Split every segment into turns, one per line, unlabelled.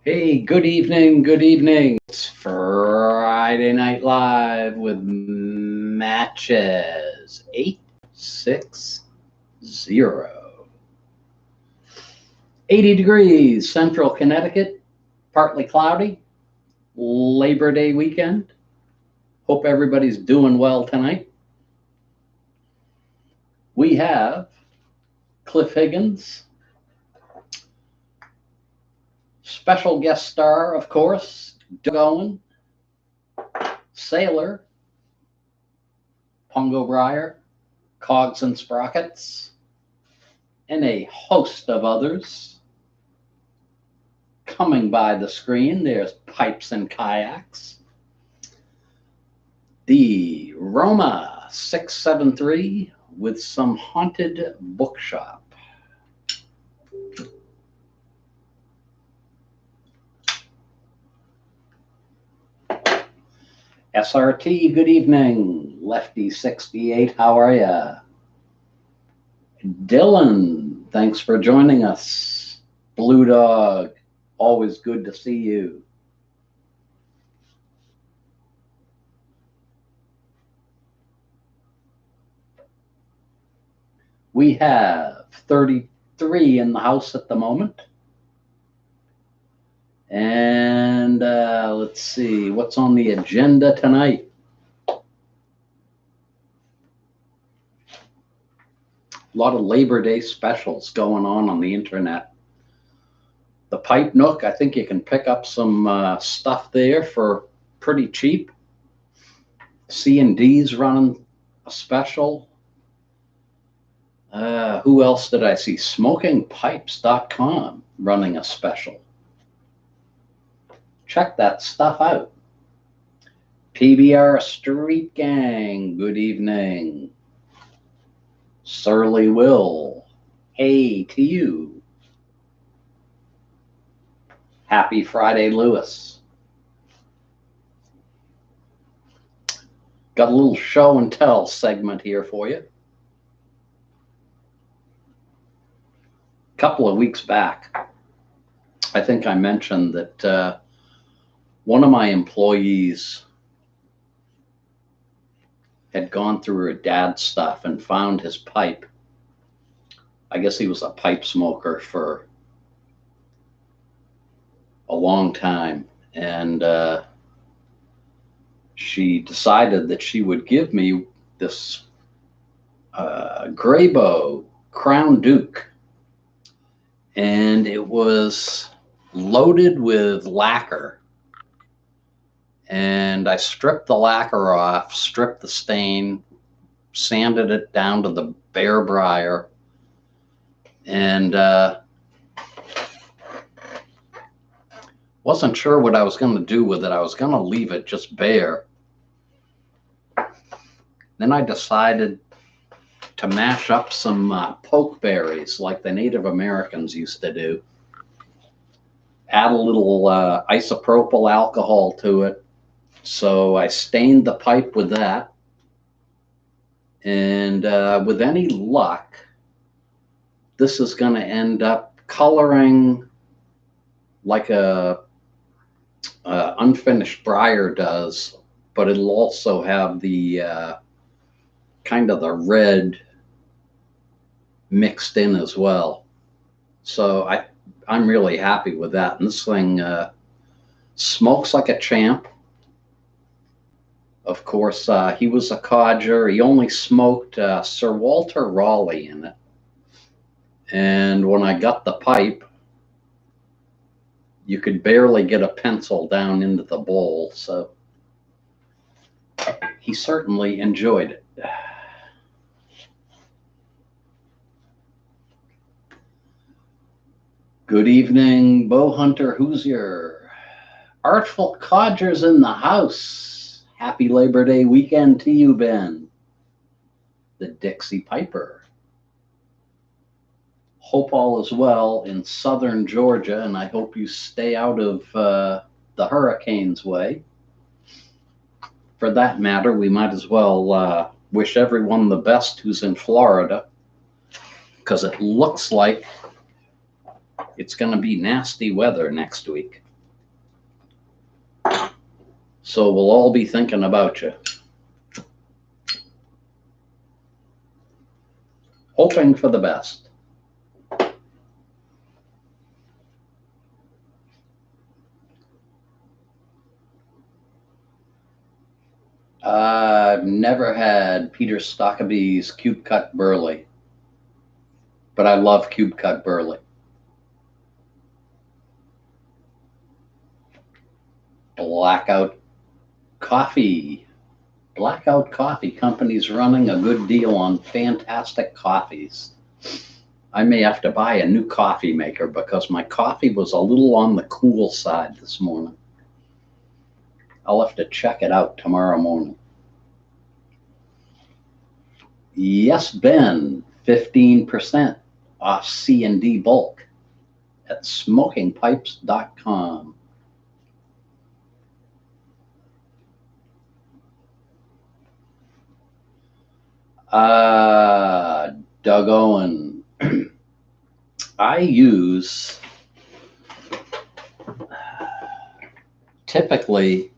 Hey, good evening, good evening. It's Friday Night Live with matches 860. 80 degrees, Central Connecticut, partly cloudy, Labor Day weekend. Hope everybody's doing well tonight. We have Cliff Higgins, special guest star, of course, Doug Owen, Sailor, Pongo Briar, Cogs and Sprockets, and a host of others. Coming by the screen, there's Pipes and Kayaks, the Roma 673 with some haunted bookshop. SRT, good evening. Lefty 68, how are ya? Dylan, thanks for joining us. Blue Dog, always good to see you. We have 33 in the house at the moment. And let's see, what's on the agenda tonight? A lot of Labor Day specials going on the internet. The Pipe Nook, I think you can pick up some stuff there for pretty cheap. C&D's running a special. Who else did I see? SmokingPipes.com running a special. Check that stuff out. PBR Street Gang, good evening. Surly Will, hey to you. Happy Friday, Lewis. Got a little show and tell segment here for you. A couple of weeks back, I think I mentioned that one of my employees had gone through her dad's stuff and found his pipe. I guess he was a pipe smoker for a long time, and she decided that she would give me this Graybo Crown Duke, and it was loaded with lacquer. And I stripped the lacquer off, stripped the stain, sanded it down to the bare briar, and wasn't sure what I was going to do with it. I was going to leave it just bare. Then I decided to mash up some pokeberries like the Native Americans used to do. Add a little isopropyl alcohol to it. So I stained the pipe with that, and with any luck, this is going to end up coloring like a unfinished briar does, but it'll also have the kind of the red mixed in as well. So I'm really happy with that, and this thing smokes like a champ. Of course, he was a codger. He only smoked Sir Walter Raleigh in it. And when I got the pipe, you could barely get a pencil down into the bowl. So he certainly enjoyed it. Good evening, Bow Hunter Hoosier. Artful Codgers in the house. Happy Labor Day weekend to you, Ben. The Dixie Piper. Hope all is well in southern Georgia, and I hope you stay out of the hurricane's way. For that matter, we might as well wish everyone the best who's in Florida, because it looks like it's going to be nasty weather next week. So we'll all be thinking about you. Hoping for the best. I've never had Peter Stockaby's Cube Cut Burley, but I love Cube Cut Burley. Blackout Coffee. Blackout Coffee Company's running a good deal on fantastic coffees. I may have to buy a new coffee maker because my coffee was a little on the cool side this morning. I'll have to check it out tomorrow morning. Yes, Ben, 15% off C&D bulk at smokingpipes.com. Doug Owen. I use typically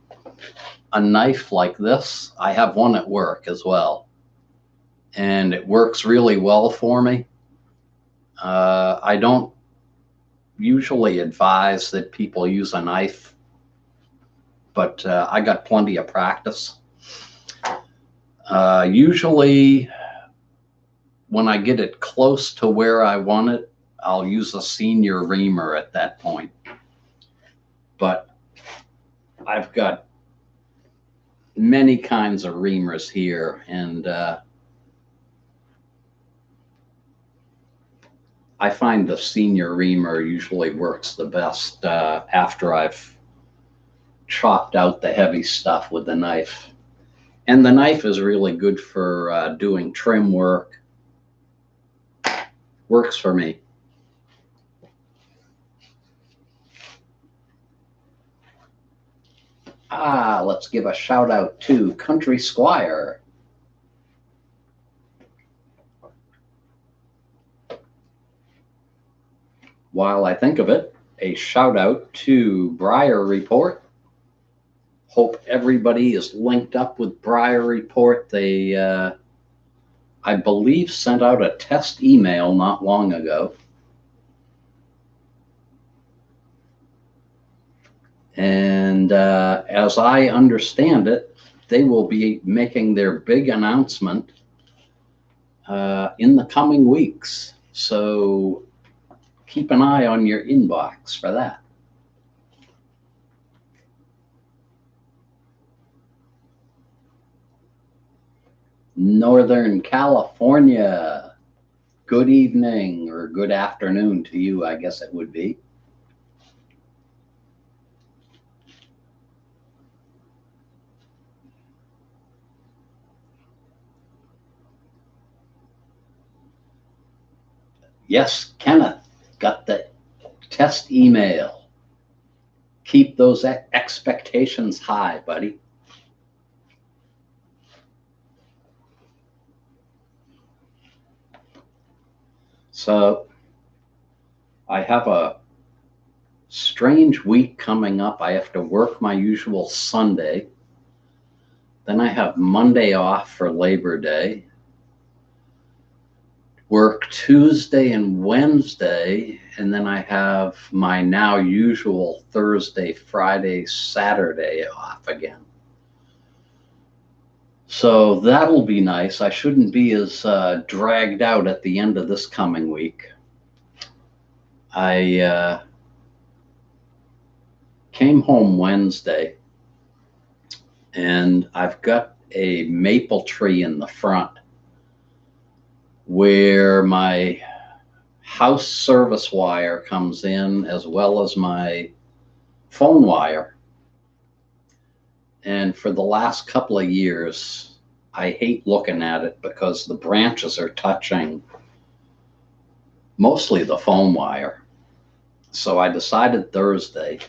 a knife like this. I have one at work as well, and it works really well for me. I don't usually advise that people use a knife, but I got plenty of practice. Usually when I get it close to where I want it, I'll use a senior reamer at that point. But I've got many kinds of reamers here, and I find the senior reamer usually works the best after I've chopped out the heavy stuff with the knife. And the knife is really good for doing trim work. Works for me. Let's give a shout out to Country Squire. While I think of it, a shout out to Briar Report. Hope everybody is linked up with Briar Report. They, I believe, sent out a test email not long ago. And as I understand it, they will be making their big announcement in the coming weeks. So keep an eye on your inbox for that. Northern California, good evening or good afternoon to you, I guess it would be. Yes, Kenneth, got the test email. Keep those expectations high, buddy. So I have a strange week coming up. I have to work my usual Sunday. Then I have Monday off for Labor Day. Work Tuesday and Wednesday, and then I have my now usual Thursday, Friday, Saturday off again. So that'll be nice. I shouldn't be as dragged out at the end of this coming week. I came home Wednesday, and I've got a maple tree in the front where my house service wire comes in, as well as my phone wire. And for the last couple of years, I hate looking at it because the branches are touching mostly the phone wire. So I decided Thursday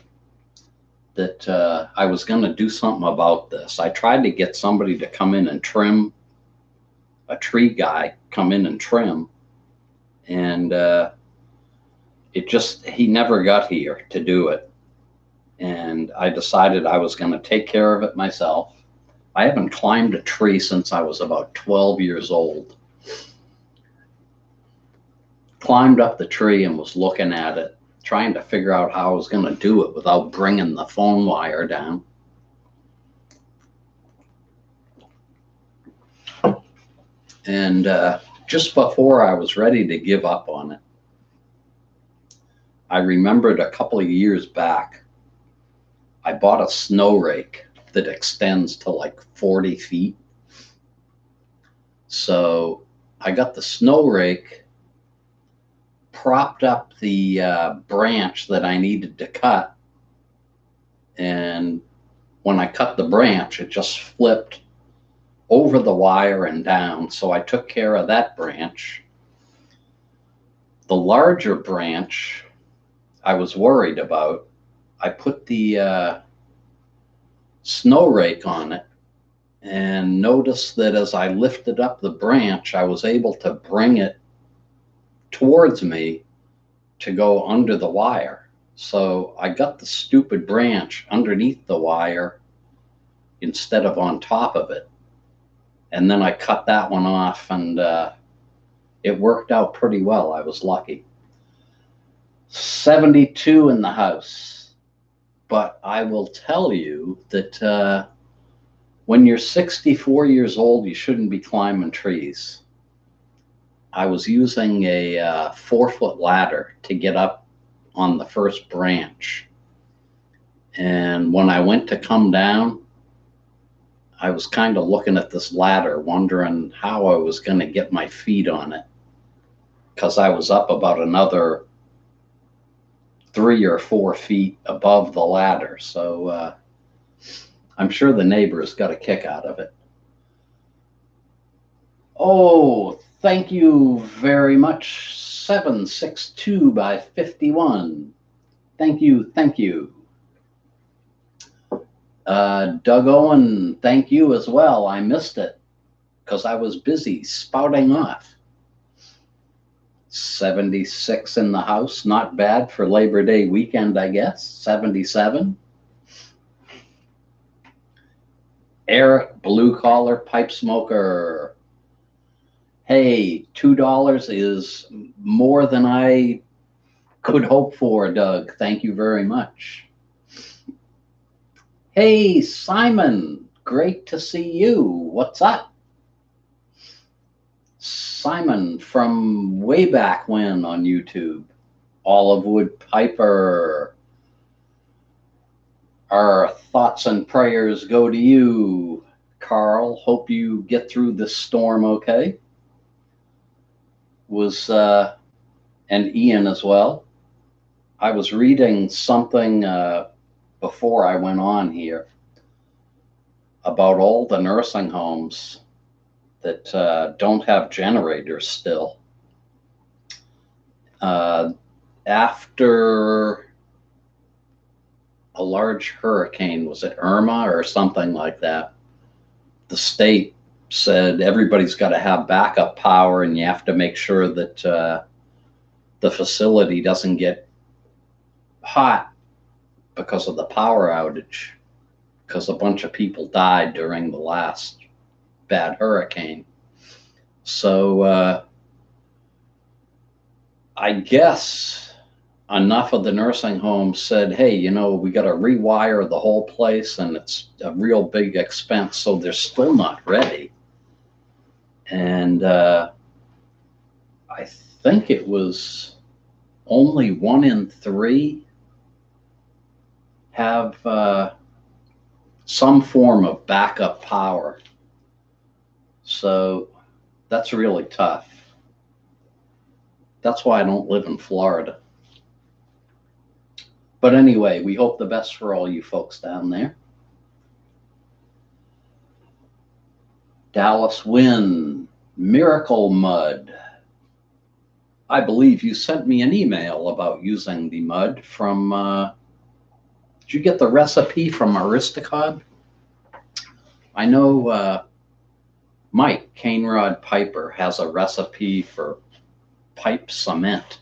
that I was going to do something about this. I tried to get somebody to come in and trim, a tree guy come in and trim, and he never got here to do it. and I decided I was going to take care of it myself. I haven't climbed a tree since I was about 12 years old. Climbed up the tree and was looking at it, trying to figure out how I was going to do it without bringing the phone wire down. And just before I was ready to give up on it, I remembered a couple of years back, I bought a snow rake that extends to like 40 feet. So I got the snow rake, propped up the branch that I needed to cut. And when I cut the branch, it just flipped over the wire and down. So I took care of that branch. The larger branch I was worried about. I put the snow rake on it and noticed that as I lifted up the branch, I was able to bring it towards me to go under the wire. So I got the stupid branch underneath the wire instead of on top of it. And then I cut that one off, and it worked out pretty well. I was lucky. 72 in the house. But I will tell you that when you're 64 years old, you shouldn't be climbing trees. I was using a 4-foot ladder to get up on the first branch. And when I went to come down, I was kind of looking at this ladder, wondering how I was going to get my feet on it, because I was up about another 3 or 4 feet above the ladder. So I'm sure the neighbors got a kick out of it. Oh, thank you very much. 762 by 51. Thank you, thank you. Doug Owen, thank you as well. I missed it because I was busy spouting off. 76 in the house, not bad for Labor Day weekend, I guess. 77. Eric, blue collar pipe smoker. Hey, $2 is more than I could hope for, Doug. Thank you very much. Hey, Simon, great to see you. What's up? Simon from way back when on YouTube. Olivewood Piper. Our thoughts and prayers go to you, Carl. Hope you get through this storm okay. And Ian as well. I was reading something before I went on here about all the nursing homes that don't have generators still. After a large hurricane, was it Irma or something like that, the state said everybody's got to have backup power, and you have to make sure that the facility doesn't get hot because of the power outage, because a bunch of people died during the last bad hurricane. So I guess enough of the nursing homes said, hey, you know, we got to rewire the whole place, and it's a real big expense, so they're still not ready. And I think it was only 1 in 3 have some form of backup power. So that's really tough. That's why I don't live in Florida. But anyway, we hope the best for all you folks down there. Dallas Wynn, Miracle Mud. I believe you sent me an email about using the mud from, did you get the recipe from Aristocod? I know Mike Cainrod Piper has a recipe for pipe cement,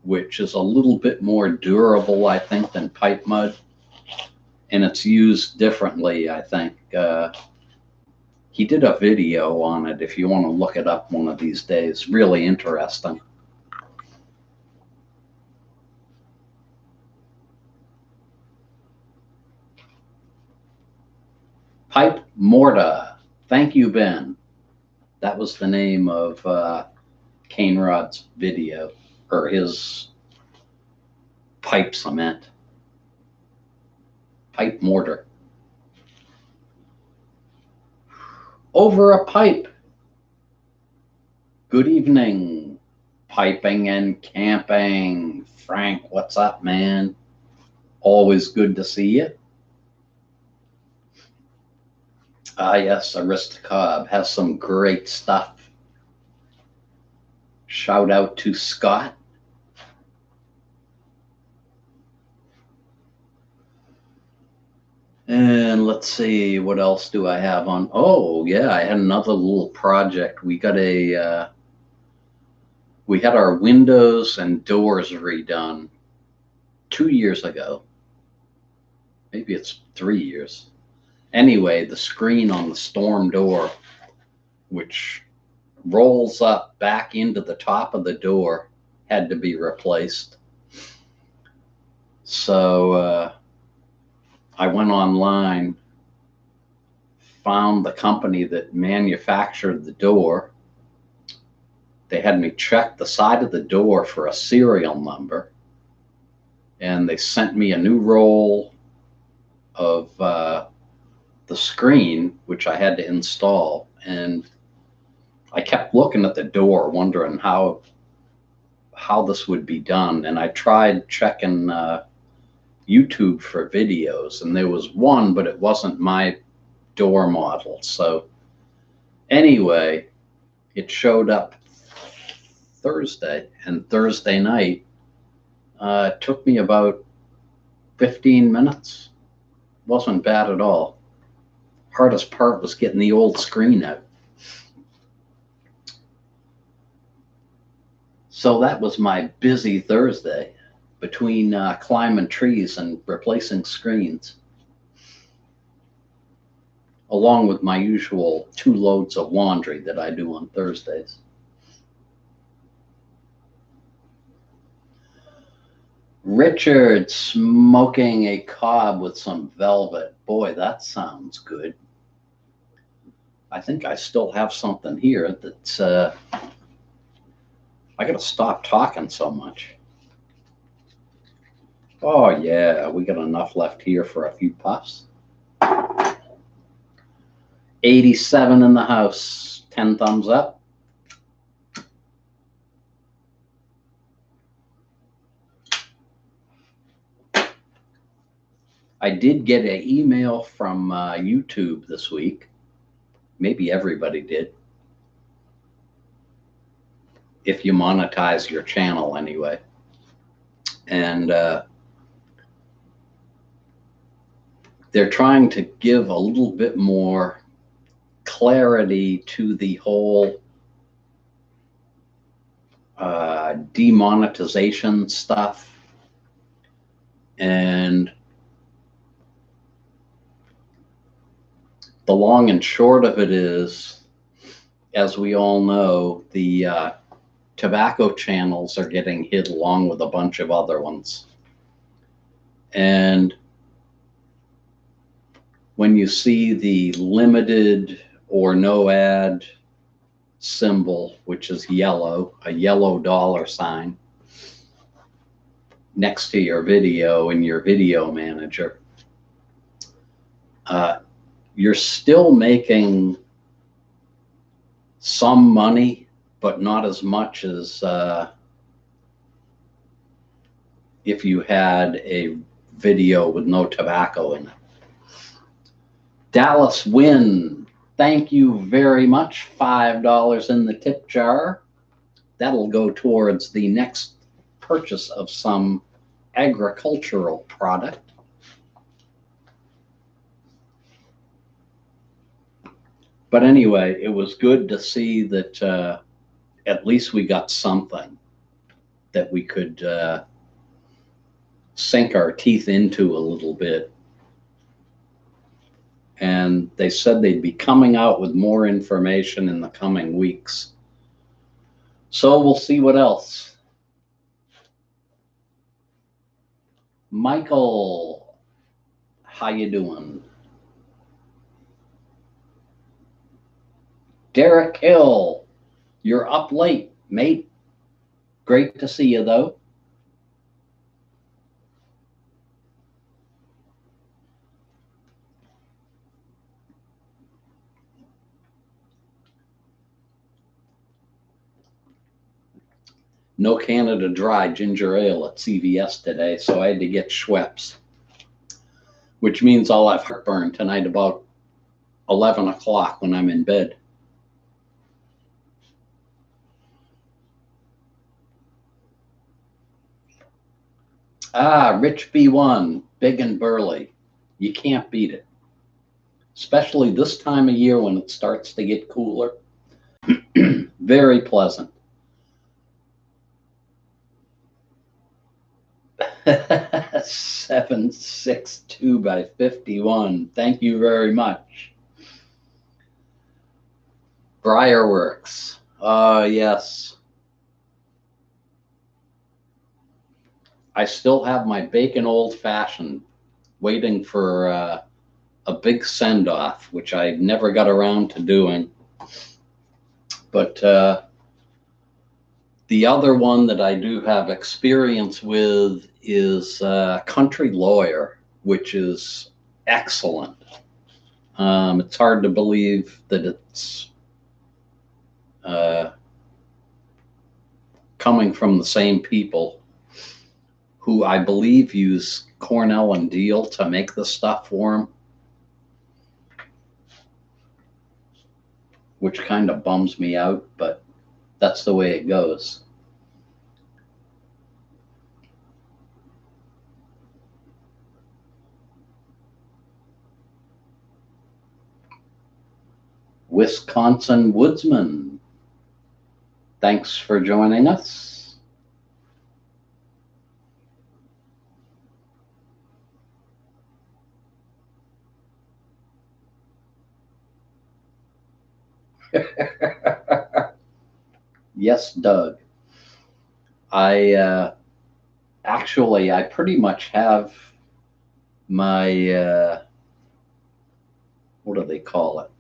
which is a little bit more durable, I think, than pipe mud. And it's used differently, I think. He did a video on it if you want to look it up one of these days. Really interesting. Pipe mortar. Thank you, Ben. That was the name of Cane Rod's video, or his pipe cement. Pipe mortar. Over a pipe. Good evening, piping and camping. Frank, what's up, man? Always good to see you. Ah, yes, Aristocob has some great stuff. Shout out to Scott. And let's see, what else do I have on? Oh, yeah, I had another little project. We got we had our windows and doors redone 2 years ago. Maybe it's 3 years. Anyway, the screen on the storm door, which rolls up back into the top of the door, had to be replaced. So I went online, found the company that manufactured the door. They had me check the side of the door for a serial number, and they sent me a new roll of the screen, which I had to install. And I kept looking at the door, wondering how this would be done. And I tried checking YouTube for videos, and there was one, but it wasn't my door model. So anyway, it showed up Thursday, and Thursday night, it took me about 15 minutes. Wasn't bad at all. Hardest part was getting the old screen out. So that was my busy Thursday between climbing trees and replacing screens, along with my usual 2 loads of laundry that I do on Thursdays. Richard smoking a cob with some velvet. Boy, that sounds good. I think I still have something here that's, I gotta stop talking so much. Oh yeah, we got enough left here for a few puffs. 87 in the house, 10 thumbs up. I did get an email from YouTube this week. Maybe everybody did. If you monetize your channel anyway. And they're trying to give a little bit more clarity to the whole demonetization stuff. And the long and short of it is, as we all know, the tobacco channels are getting hit along with a bunch of other ones. And when you see the limited or no ad symbol, which is yellow, a yellow $sign, next to your video in your video manager, you're still making some money, but not as much as if you had a video with no tobacco in it. Dallas Win, thank you very much. $5 in the tip jar. That'll go towards the next purchase of some agricultural product. But anyway, it was good to see that at least we got something that we could sink our teeth into a little bit. And they said they'd be coming out with more information in the coming weeks. So we'll see what else. Michael, how you doing? Derek Hill, you're up late, mate. Great to see you, though. No Canada Dry ginger ale at CVS today, so I had to get Schweppes, which means I'll have heartburn tonight about 11 o'clock when I'm in bed. Rich B1, big and burly. You can't beat it, especially this time of year when it starts to get cooler. Very pleasant. 762 by 51. Thank you very much. Briarworks. Yes. I still have my bacon old fashioned waiting for a big send off, which I never got around to doing. But the other one that I do have experience with is Country Lawyer, which is excellent. It's hard to believe that it's coming from the same people who I believe use Cornell and Deal to make the stuff for them, which kind of bums me out, but that's the way it goes. Wisconsin Woodsman, thanks for joining us. Yes, Doug. I pretty much have my, what do they call it?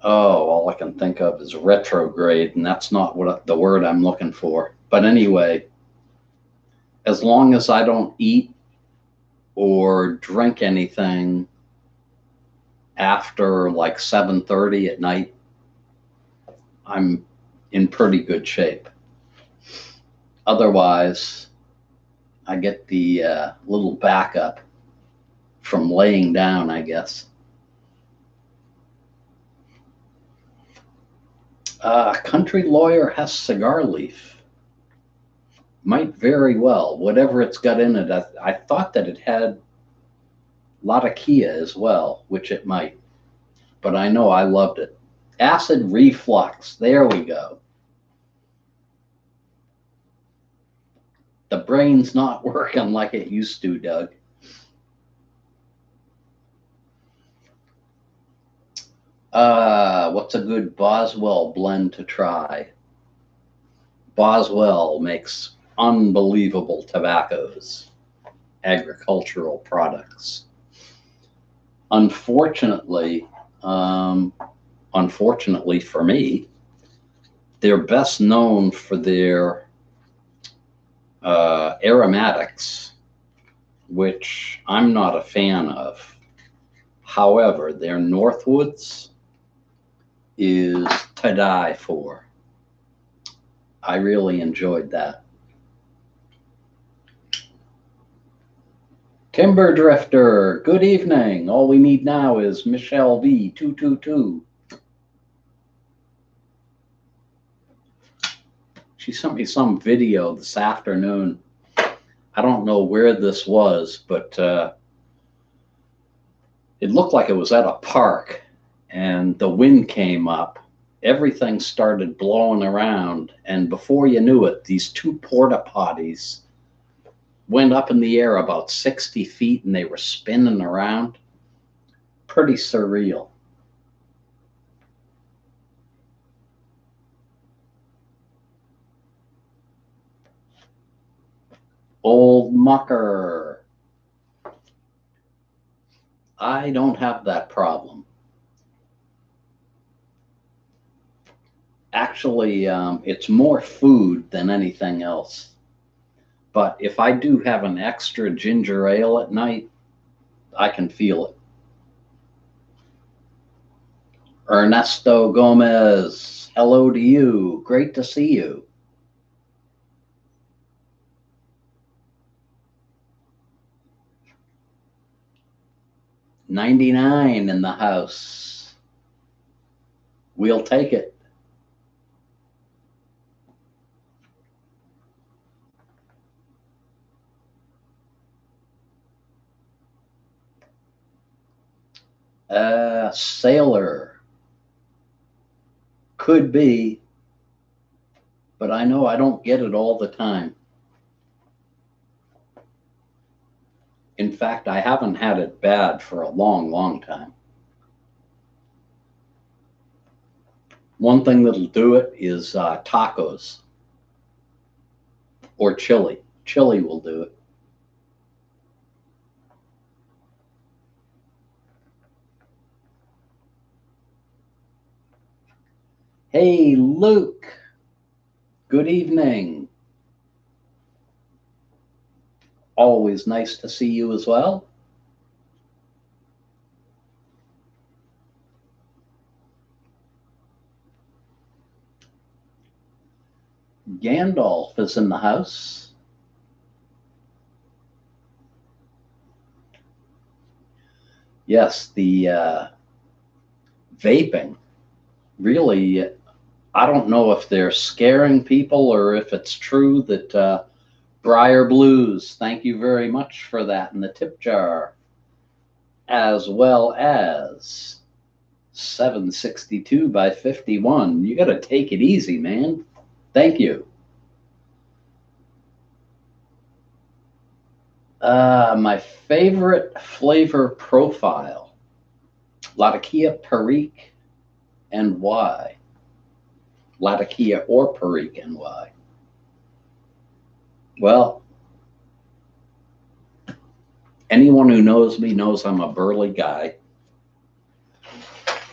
Oh, all I can think of is retrograde, and that's not what the word I'm looking for. But anyway, as long as I don't eat or drink anything after like 7:30 at night, I'm in pretty good shape. Otherwise, I get the little backup from laying down, I guess. Country Lawyer has cigar leaf. Might very well. Whatever it's got in it, I thought that it had a lot of Kia as well, which it might. But I know I loved it. Acid reflux. There we go. The brain's not working like it used to, Doug. What's a good Boswell blend to try? Boswell makes unbelievable tobaccos, agricultural products. Unfortunately for me, they're best known for their aromatics, which I'm not a fan of. However, their Northwoods is to die for. I really enjoyed that. Timber Drifter, good evening. All we need now is Michelle V 222. She sent me some video this afternoon. I don't know where this was, but it looked like it was at a park, and the wind came up, everything started blowing around. And before you knew it, these two porta potties went up in the air about 60 feet and they were spinning around. Pretty surreal. Old mucker. I don't have that problem. Actually, it's more food than anything else. But if I do have an extra ginger ale at night, I can feel it. Ernesto Gomez, hello to you. Great to see you. '99 in the house. We'll take it. Sailor. Could be, but I know I don't get it all the time. In fact, I haven't had it bad for a long, long time. One thing that'll do it is tacos or chili. Chili will do it. Hey, Luke. Good evening. Always nice to see you as well. Gandalf is in the house. Yes, the vaping really, I don't know if they're scaring people or if it's true that Briar Blues, thank you very much for that in the tip jar, as well as 762 by 51. You got to take it easy, man. Thank you. My favorite flavor profile, Latakia, Perique, and why? Latakia or Perique and why? Well, anyone who knows me knows I'm a Burley guy.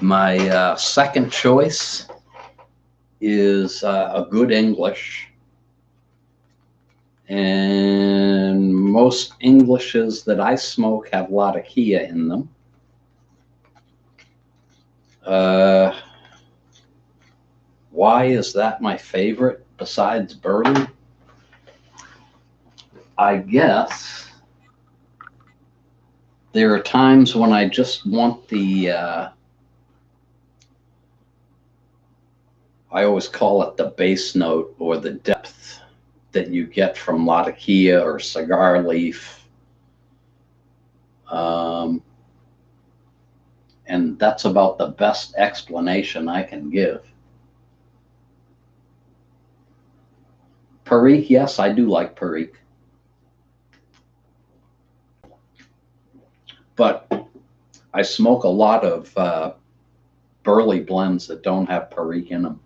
My second choice is a good English. And most Englishes that I smoke have Latakia in them. Why is that my favorite besides Burley? I guess there are times when I just want the, I always call it the bass note or the depth that you get from Latakia or cigar leaf. And that's about the best explanation I can give. Perique, yes, I do like Perique. But I smoke a lot of Burley blends that don't have Perique in them.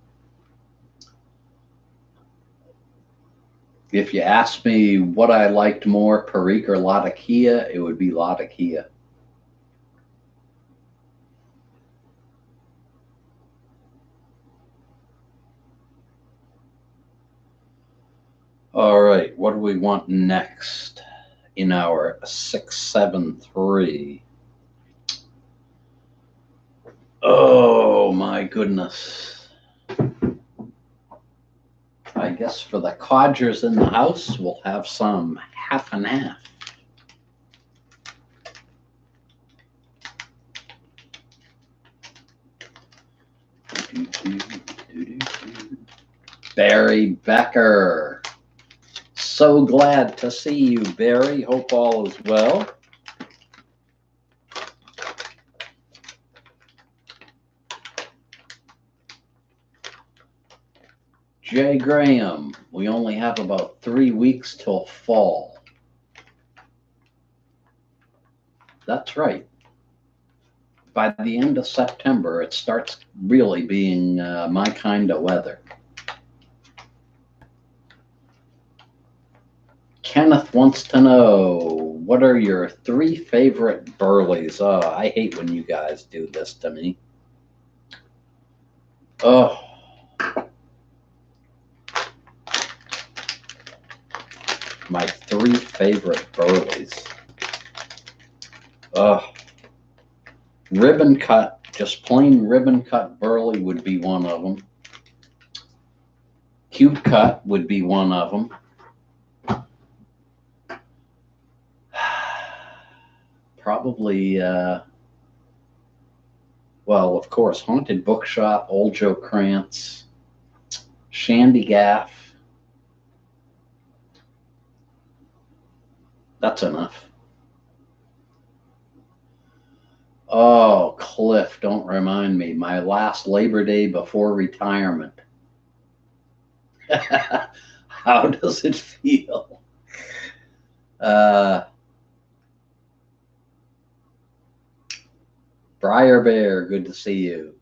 If you asked me what I liked more, Perique or Latakia, it would be Latakia. All right, what do we want next in our 673? Oh my goodness. I guess for the codgers in the house, we'll have some half and half. Barry Becker. So glad to see you, Barry. Hope all is well. Jay Graham, we only have about 3 weeks till fall. That's right. By the end of September, it starts really being my kind of weather. Kenneth wants to know, what are your 3 favorite Burleys? Oh, I hate when you guys do this to me. Oh. My 3 favorite Burleys. Ribbon cut, just plain ribbon cut Burley would be one of them. Cube cut would be one of them. Probably, well, of course, Haunted Bookshop, Old Joe Krantz, Shandy Gaff. That's enough. Oh, Cliff, don't remind me. My last Labor Day before retirement. How does it feel? Briar Bear, good to see you.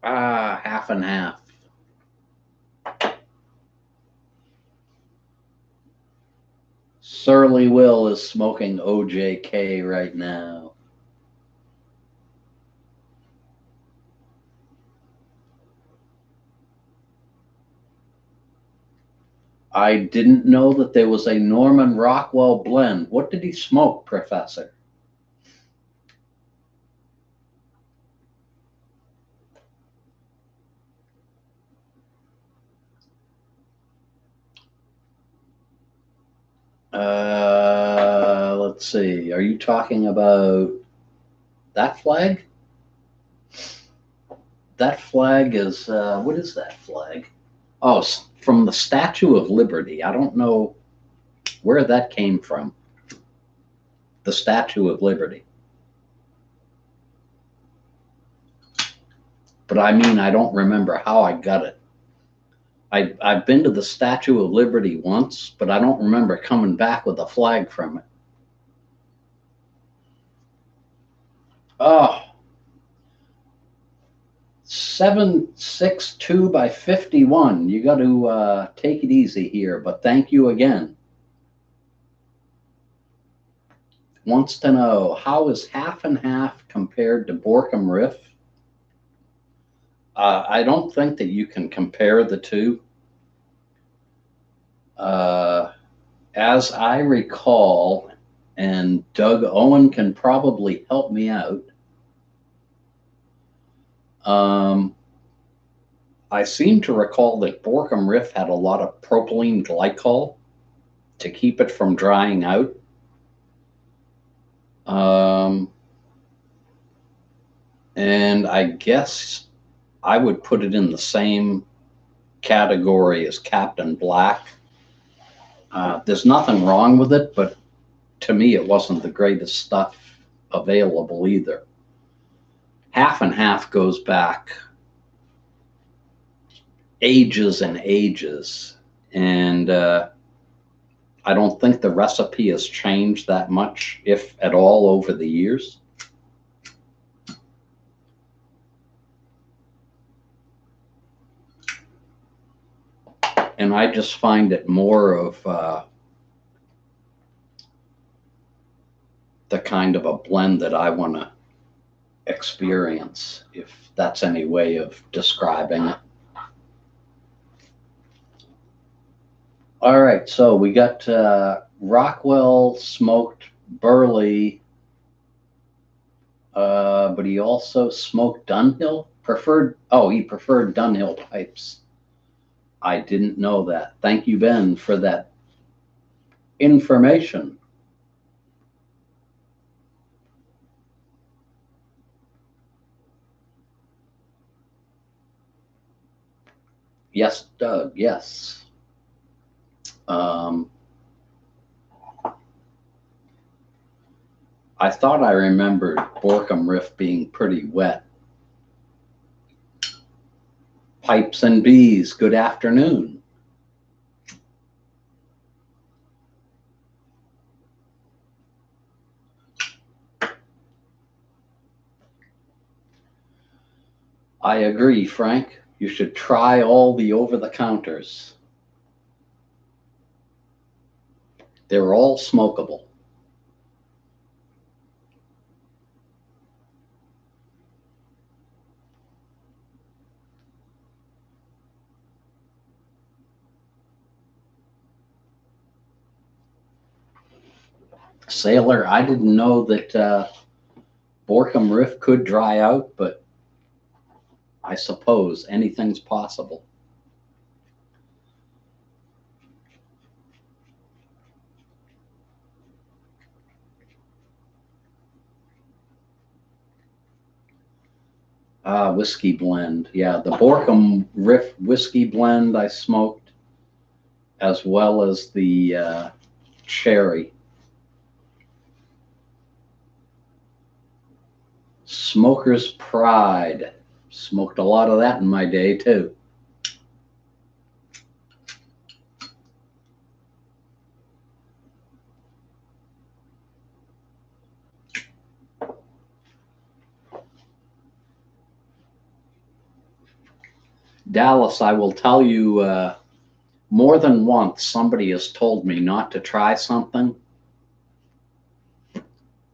Half and half. Surly Will is smoking OJK right now. I didn't know that there was a Norman Rockwell blend. What did he smoke, Professor? Let's see. Are you talking about that flag? That flag is, what is that flag? Oh, from the Statue of Liberty. I don't know where that came from. The Statue of Liberty. But I mean, I don't remember how I got it. I've been to the Statue of Liberty once, but I don't remember coming back with a flag from it. Oh, 762 by 51. You got to take it easy here, but thank you again. Wants to know, how is half and half compared to Borkum Riff? I don't think that you can compare the two. As I recall, and Doug Owen can probably help me out, I seem to recall that Borkum Riff had a lot of propylene glycol to keep it from drying out. And I guess I would put it in the same category as Captain Black. There's nothing wrong with it, but to me, it wasn't the greatest stuff available either. Half and half goes back ages and ages, and I don't think the recipe has changed that much, if at all, over the years. And I just find it more of the kind of a blend that I want to experience, if that's any way of describing it. All right, so we got Rockwell smoked Burley, but he also smoked Dunhill. He preferred Dunhill pipes. I didn't know that. Thank you, Ben, for that information. Yes, Doug, yes. I thought I remembered Borkum Riff being pretty wet. Pipes and Bees, good afternoon. I agree, Frank. You should try all the over-the-counters. They're all smokable. Sailor, I didn't know that Borkum Riff could dry out, but I suppose anything's possible. Whiskey blend. Yeah, the Borkum Riff whiskey blend I smoked, as well as the cherry. Smoker's Pride. Smoked a lot of that in my day, too. Dallas, I will tell you, more than once somebody has told me not to try something,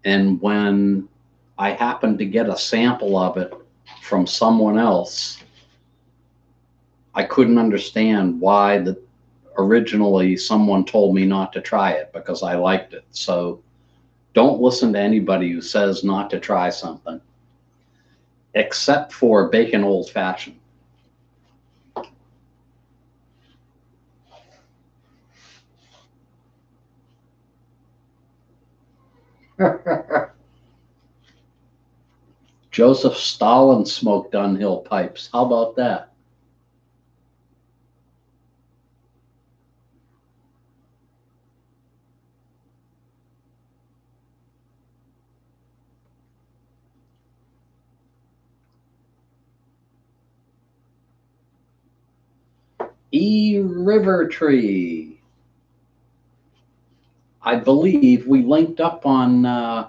and when I happened to get a sample of it from someone else, I couldn't understand why originally someone told me not to try it, because I liked it. So don't listen to anybody who says not to try something, except for bacon old fashioned. Joseph Stalin smoked Dunhill pipes. How about that? River Tree. I believe we linked up on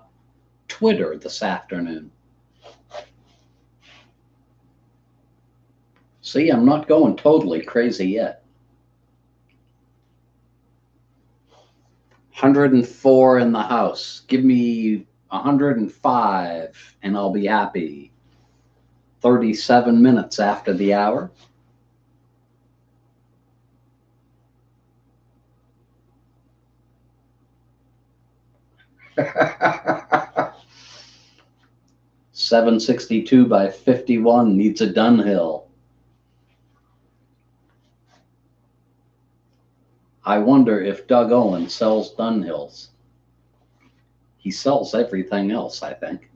Twitter this afternoon. See, I'm not going totally crazy yet. 104 in the house. Give me 105 and I'll be happy. 37 minutes after the hour. $762 by 51 needs a Dunhill. I wonder if Doug Owen sells Dunhills. He sells everything else, I think.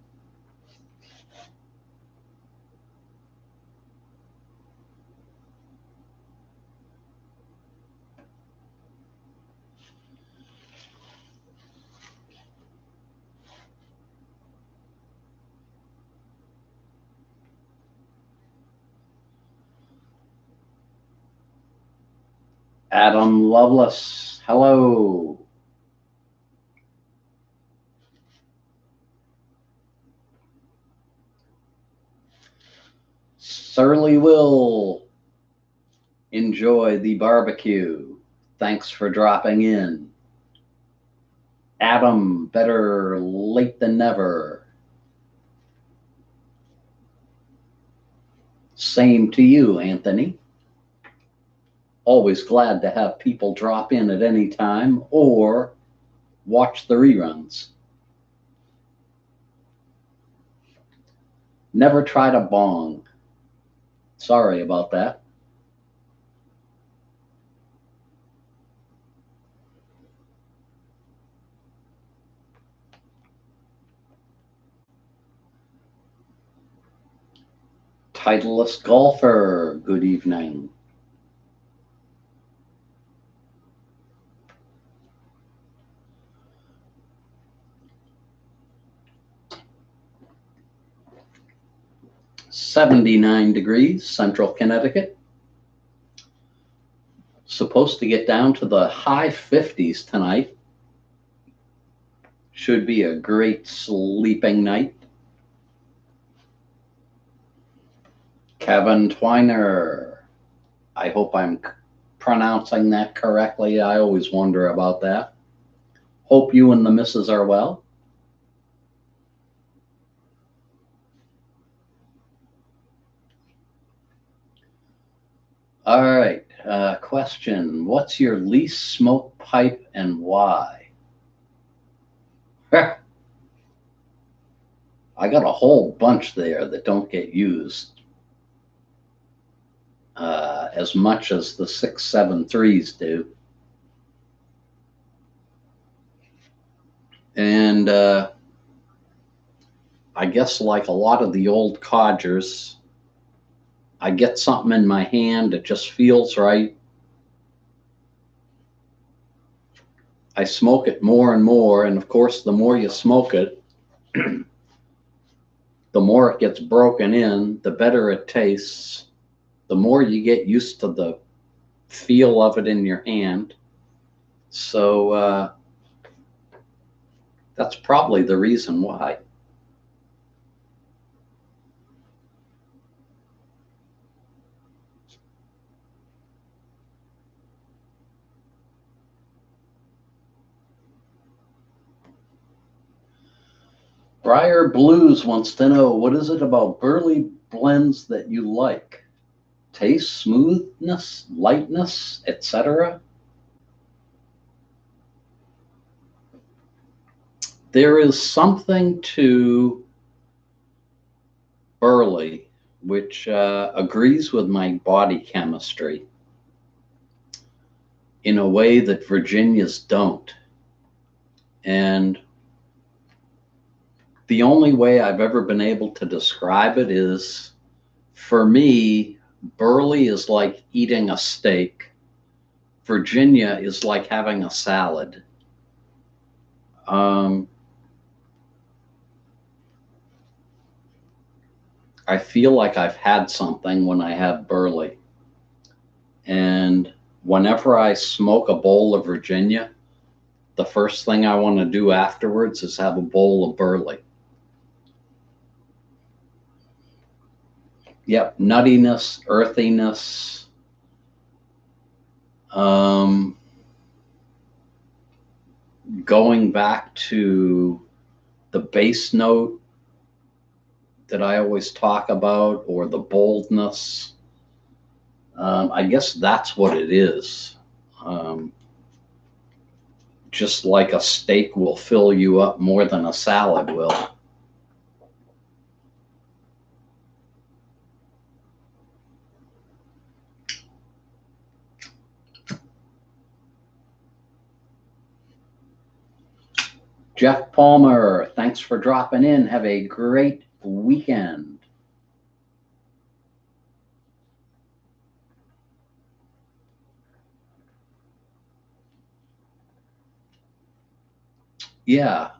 Adam Lovelace, hello. Surly Will, enjoy the barbecue. Thanks for dropping in. Adam, better late than never. Same to you, Anthony. Always glad to have people drop in at any time or watch the reruns. Never tried a bong. Sorry about that. Titleist golfer, good evening. 79 degrees, central Connecticut. Supposed to get down to the high 50s tonight. Should be a great sleeping night. Kevin Twiner. I hope I'm pronouncing that correctly. I always wonder about that. Hope you and the missus are well. All right. Question. What's your least smoked pipe and why? I got a whole bunch there that don't get used as much as the 673s do. And I guess like a lot of the old codgers, I get something in my hand, it just feels right. I smoke it more and more, and of course, the more you smoke it, the more it gets broken in, the better it tastes, the more you get used to the feel of it in your hand. So that's probably the reason why. Briar Blues wants to know, what is it about Burley blends that you like? Taste, smoothness, lightness, etc.? There is something to Burley which agrees with my body chemistry in a way that Virginias don't. And the only way I've ever been able to describe it is, for me, Burley is like eating a steak. Virginia is like having a salad. I feel like I've had something when I have Burley. And whenever I smoke a bowl of Virginia, the first thing I want to do afterwards is have a bowl of Burley. Yep, nuttiness, earthiness. Going back to the bass note that I always talk about, or the boldness. I guess that's what it is. Just like a steak will fill you up more than a salad will. Jeff Palmer, thanks for dropping in. Have a great weekend. Yeah.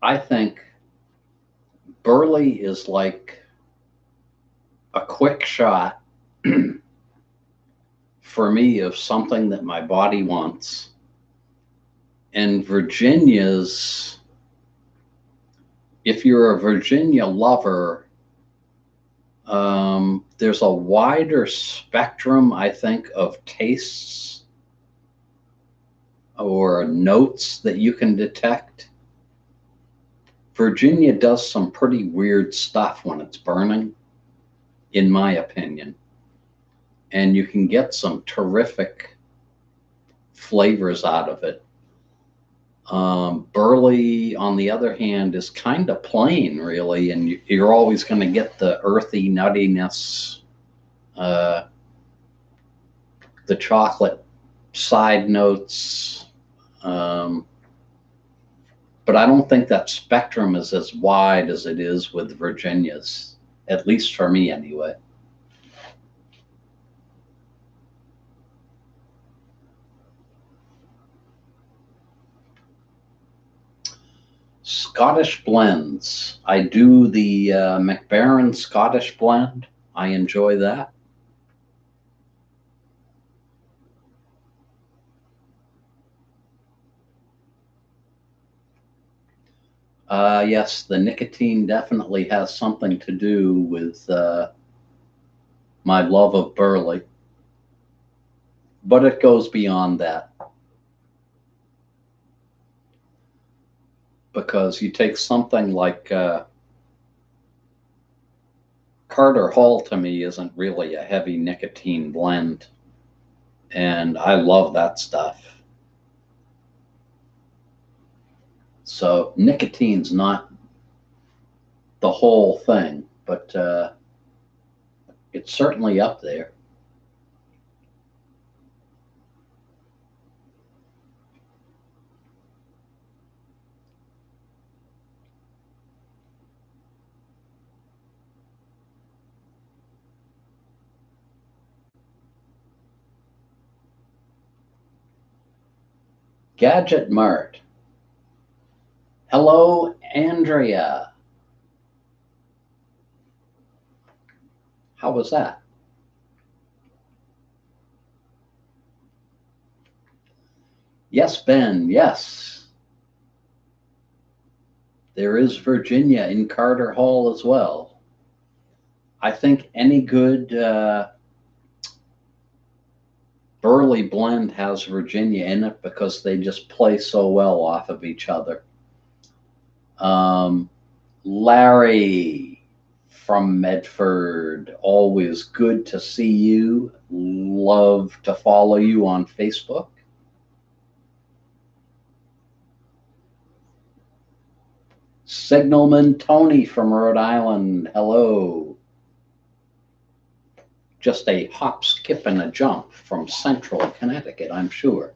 I think Burley is like a quick shot for me of something that my body wants. And Virginia's, if you're a Virginia lover, there's a wider spectrum, I think, of tastes or notes that you can detect. Virginia does some pretty weird stuff when it's burning, in my opinion. And you can get some terrific flavors out of it. Burley, on the other hand, is kind of plain, really, and you're always going to get the earthy nuttiness, the chocolate side notes. But I don't think that spectrum is as wide as it is with Virginias, at least for me anyway. Scottish blends. I do the McBaron Scottish blend. I enjoy that. Yes, the nicotine definitely has something to do with my love of Burley, but it goes beyond that. Because you take something like Carter Hall, to me, isn't really a heavy nicotine blend, and I love that stuff. So nicotine's not the whole thing, but it's certainly up there. Gadget Mart. Hello, Andrea. How was that? Yes, Ben, yes. There is Virginia in Carter Hall as well. I think any good Burley blend has Virginia in it because they just play so well off of each other. Larry from Medford, always good to see you. Love to follow you on Facebook. Signalman Tony from Rhode Island, hello. Just a hop, skip, and a jump from central Connecticut, I'm sure.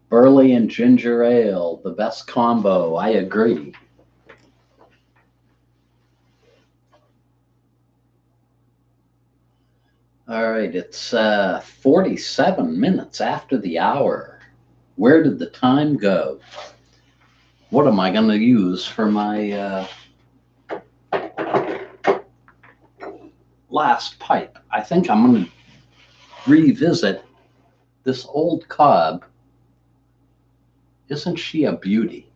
Burley and ginger ale, the best combo. I agree. All right, it's 47 minutes after the hour. Where did the time go? What am I going to use for my last pipe? I think I'm going to revisit this old Cobb. Isn't she a beauty?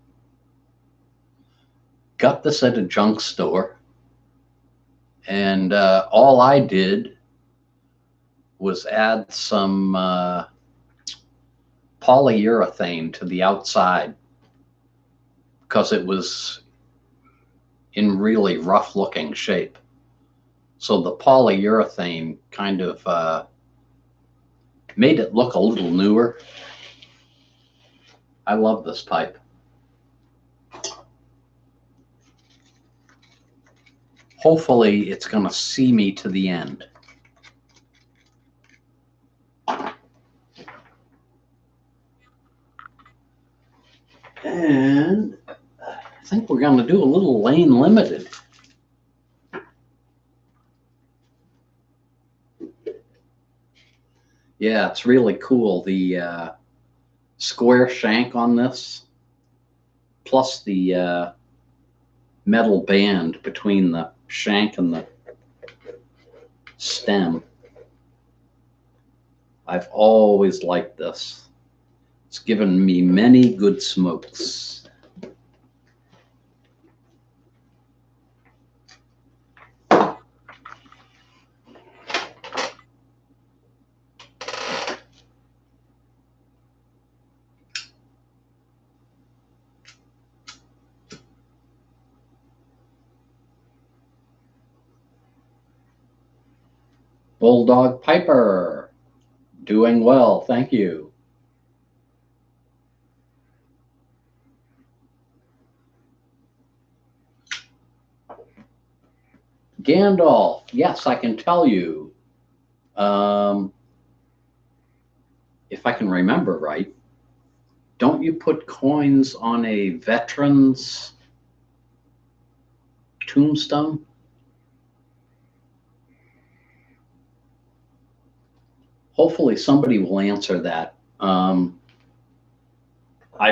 Got this at a junk store, and all I did was add some polyurethane to the outside because it was in really rough looking shape. So the polyurethane kind of made it look a little newer. I love this pipe. Hopefully it's going to see me to the end. And I think we're going to do a little lane limited. Yeah, it's really cool. The square shank on this, plus the metal band between the shank and the stem. I've always liked this. It's given me many good smokes. Bulldog Piper, doing well, thank you. Gandalf, yes, I can tell you. If I can remember right, don't you put coins on a veteran's tombstone? Hopefully somebody will answer that. I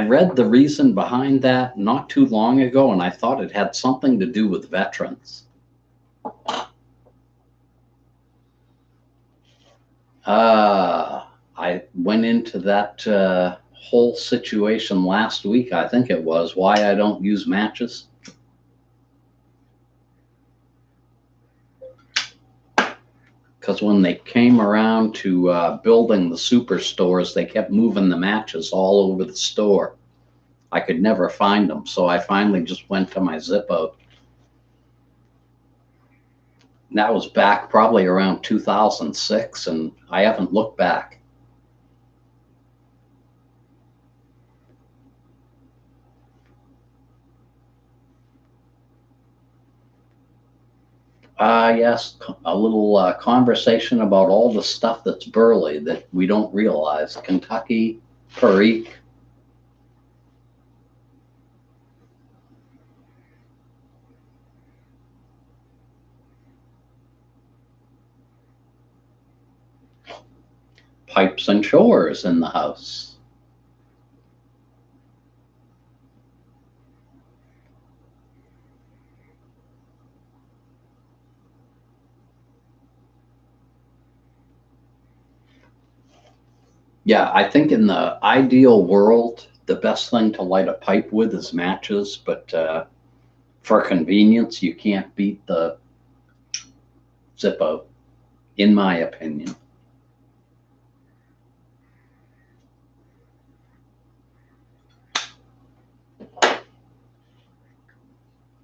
read the reason behind that not too long ago, and I thought it had something to do with veterans. I went into that whole situation last week, I think it was, why I don't use matches. Because when they came around to building the superstores, they kept moving the matches all over the store. I could never find them, so I finally just went to my Zippo. And that was back probably around 2006, and I haven't looked back. Yes, a little conversation about all the stuff that's Burley that we don't realize. Kentucky, Perique. Pipes and chores in the house. Yeah, I think in the ideal world, the best thing to light a pipe with is matches, but for convenience, you can't beat the Zippo, in my opinion.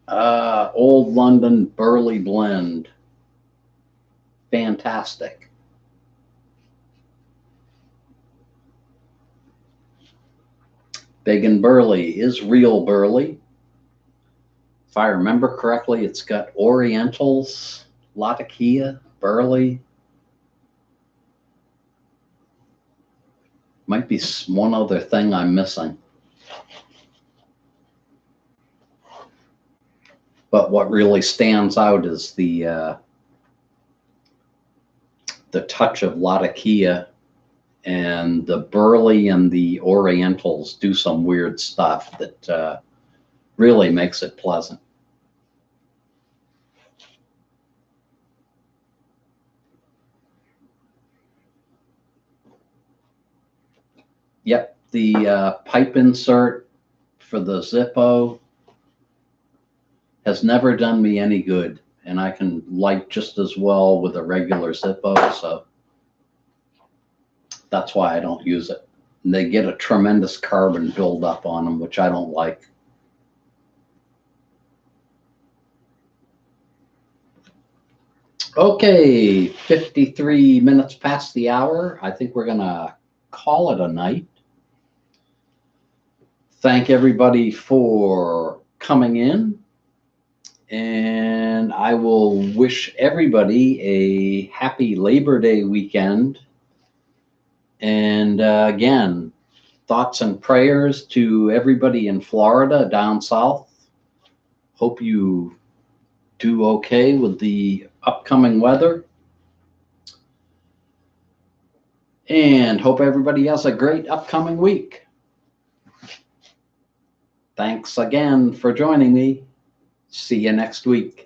Old London Burley blend. Fantastic. Big and Burley is real Burley. If I remember correctly, it's got Orientals, Latakia, Burley. Might be one other thing I'm missing. But what really stands out is the touch of Latakia, and the Burley and the Orientals do some weird stuff that really makes it pleasant. Yep, the pipe insert for the Zippo has never done me any good, and I can light just as well with a regular Zippo, so that's why I don't use it. And they get a tremendous carbon buildup on them, which I don't like. Okay, 53 minutes past the hour. I think we're gonna call it a night. Thank everybody for coming in, and I will wish everybody a happy Labor Day weekend. And again, thoughts and prayers to everybody in Florida down south. Hope you do okay with the upcoming weather. And hope everybody has a great upcoming week. Thanks again for joining me. See you next week.